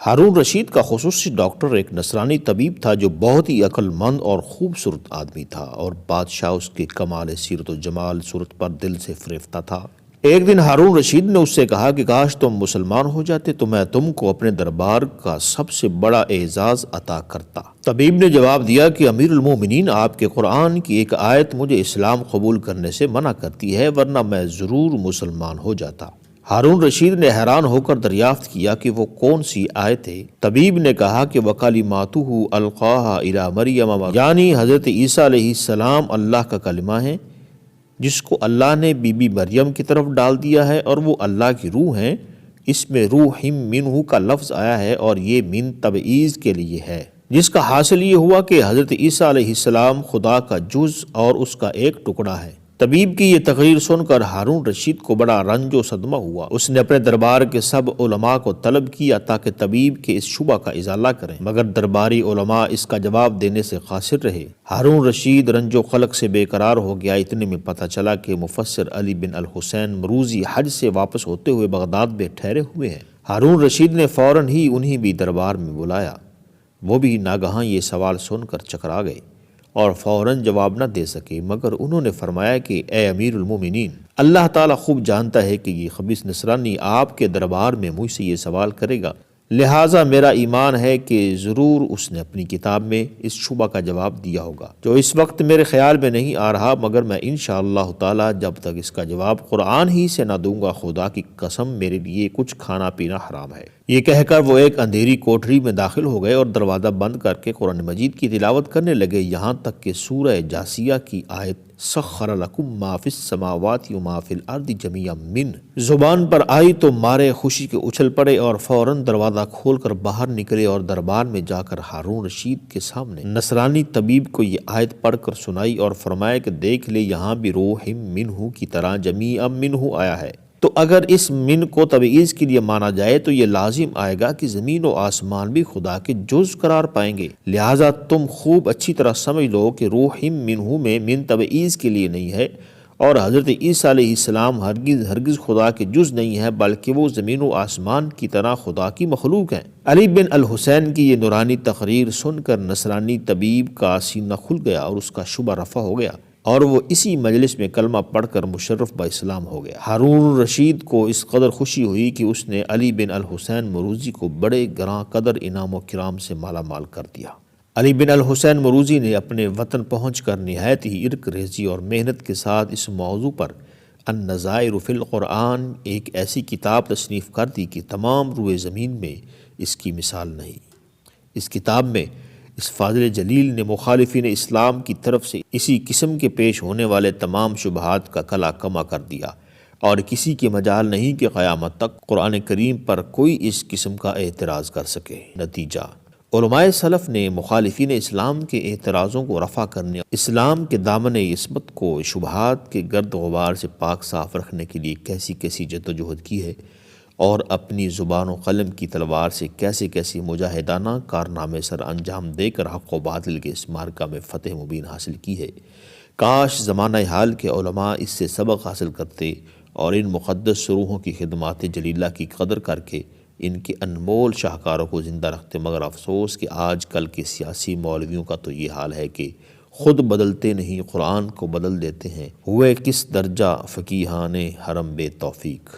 ہارون رشید کا خصوصی ڈاکٹر ایک نصرانی طبیب تھا جو بہت ہی عقل مند اور خوبصورت آدمی تھا، اور بادشاہ اس کے کمال سیرت و جمال صورت پر دل سے فریفتہ تھا۔ ایک دن ہارون رشید نے اس سے کہا کہ کاش تم مسلمان ہو جاتے تو میں تم کو اپنے دربار کا سب سے بڑا اعزاز عطا کرتا۔ طبیب نے جواب دیا کہ امیر المومنین، آپ کے قرآن کی ایک آیت مجھے اسلام قبول کرنے سے منع کرتی ہے، ورنہ میں ضرور مسلمان ہو جاتا۔ ہارون رشید نے حیران ہو کر دریافت کیا کہ وہ کون سی آیت ہے۔ طبیب نے کہا کہ وَكَلِمَاتُهُ أَلْقَاهَا إِلَى مَرْيَمَ، یعنی حضرت عیسیٰ علیہ السلام اللہ کا کلمہ ہے جس کو اللہ نے بی بی مریم کی طرف ڈال دیا ہے، اور وہ اللہ کی روح ہیں۔ اس میں روح منہ کا لفظ آیا ہے اور یہ من تبعیض کے لیے ہے، جس کا حاصل یہ ہوا کہ حضرت عیسیٰ علیہ السلام خدا کا جز اور اس کا ایک ٹکڑا ہے۔ طبیب کی یہ تقریر سن کر ہارون رشید کو بڑا رنج و صدمہ ہوا۔ اس نے اپنے دربار کے سب علماء کو طلب کیا تاکہ طبیب کے اس شبہ کا ازالہ کریں، مگر درباری علماء اس کا جواب دینے سے قاصر رہے۔ ہارون رشید رنج و قلق سے بے قرار ہو گیا۔ اتنے میں پتہ چلا کہ مفسر علی بن الحسین مروزی حج سے واپس ہوتے ہوئے بغداد میں ٹھہرے ہوئے ہیں۔ ہارون رشید نے فوراً ہی انہیں بھی دربار میں بلایا۔ وہ بھی ناگہاں یہ سوال سن کر چکرا گئے اور فوراً جواب نہ دے سکے، مگر انہوں نے فرمایا کہ اے امیر المومنین، اللہ تعالیٰ خوب جانتا ہے کہ یہ خبیث نصرانی آپ کے دربار میں مجھ سے یہ سوال کرے گا، لہٰذا میرا ایمان ہے کہ ضرور اس نے اپنی کتاب میں اس شبہ کا جواب دیا ہوگا جو اس وقت میرے خیال میں نہیں آ رہا، مگر میں انشاءاللہ تعالیٰ جب تک اس کا جواب قرآن ہی سے نہ دوں گا، خدا کی قسم میرے لیے کچھ کھانا پینا حرام ہے۔ یہ کہہ کر وہ ایک اندھیری کوٹری میں داخل ہو گئے اور دروازہ بند کر کے قرآن مجید کی تلاوت کرنے لگے، یہاں تک کہ سورہ جاسیہ کی آیت سخر لکم ما فی السماوات و ما فی الارض جمیعا منہ زبان پر آئی تو مارے خوشی کے اچھل پڑے اور فوراً دروازہ کھول کر باہر نکلے اور دربار میں جا کر ہارون رشید کے سامنے نصرانی طبیب کو یہ آیت پڑھ کر سنائی اور فرمایا کہ دیکھ لے، یہاں بھی روح منہ کی طرح جمیعا منہ آیا ہے، تو اگر اس من کو تبعیض کے لیے مانا جائے تو یہ لازم آئے گا کہ زمین و آسمان بھی خدا کے جز قرار پائیں گے، لہٰذا تم خوب اچھی طرح سمجھ لو کہ روح منہ میں من تبعیض کے لیے نہیں ہے، اور حضرت عیسیٰ علیہ السلام ہرگز خدا کے جز نہیں ہے، بلکہ وہ زمین و آسمان کی طرح خدا کی مخلوق ہیں۔ علی بن الحسین کی یہ نورانی تقریر سن کر نصرانی طبیب کا سینہ کھل گیا اور اس کا شبہ رفع ہو گیا، اور وہ اسی مجلس میں کلمہ پڑھ کر مشرف با اسلام ہو گیا۔ ہارون رشید کو اس قدر خوشی ہوئی کہ اس نے علی بن الحسین مروزی کو بڑے گراں قدر انعام و کرام سے مالا مال کر دیا۔ علی بن الحسین مروزی نے اپنے وطن پہنچ کر نہایت ہی عرق ریزی اور محنت کے ساتھ اس موضوع پر النظائر فی القرآن ایک ایسی کتاب تصنیف کر دی کہ تمام روئے زمین میں اس کی مثال نہیں۔ اس کتاب میں اس فاضل جلیل نے مخالفین اسلام کی طرف سے اسی قسم کے پیش ہونے والے تمام شبہات کا کلا کما کر دیا، اور کسی کے مجال نہیں کہ قیامت تک قرآن کریم پر کوئی اس قسم کا اعتراض کر سکے۔ نتیجہ، علماء سلف نے مخالفین اسلام کے اعتراضوں کو رفع کرنے، اسلام کے دامن عصمت کو شبہات کے گرد غبار سے پاک صاف رکھنے کے لیے کیسی کیسی جدوجہد کی ہے، اور اپنی زبان و قلم کی تلوار سے کیسے مجاہدانہ کارنامے سر انجام دے کر حق و باطل کے اس معرکہ میں فتح مبین حاصل کی ہے۔ کاش زمانہ حال کے علماء اس سے سبق حاصل کرتے اور ان مقدس روحوں کی خدمات جلیلہ کی قدر کر کے ان کے انمول شاہکاروں کو زندہ رکھتے، مگر افسوس کہ آج کل کے سیاسی مولویوں کا تو یہ حال ہے کہ خود بدلتے نہیں، قرآن کو بدل دیتے ہیں۔ ہوئے کس درجہ فقیہان حرم بے توفیق۔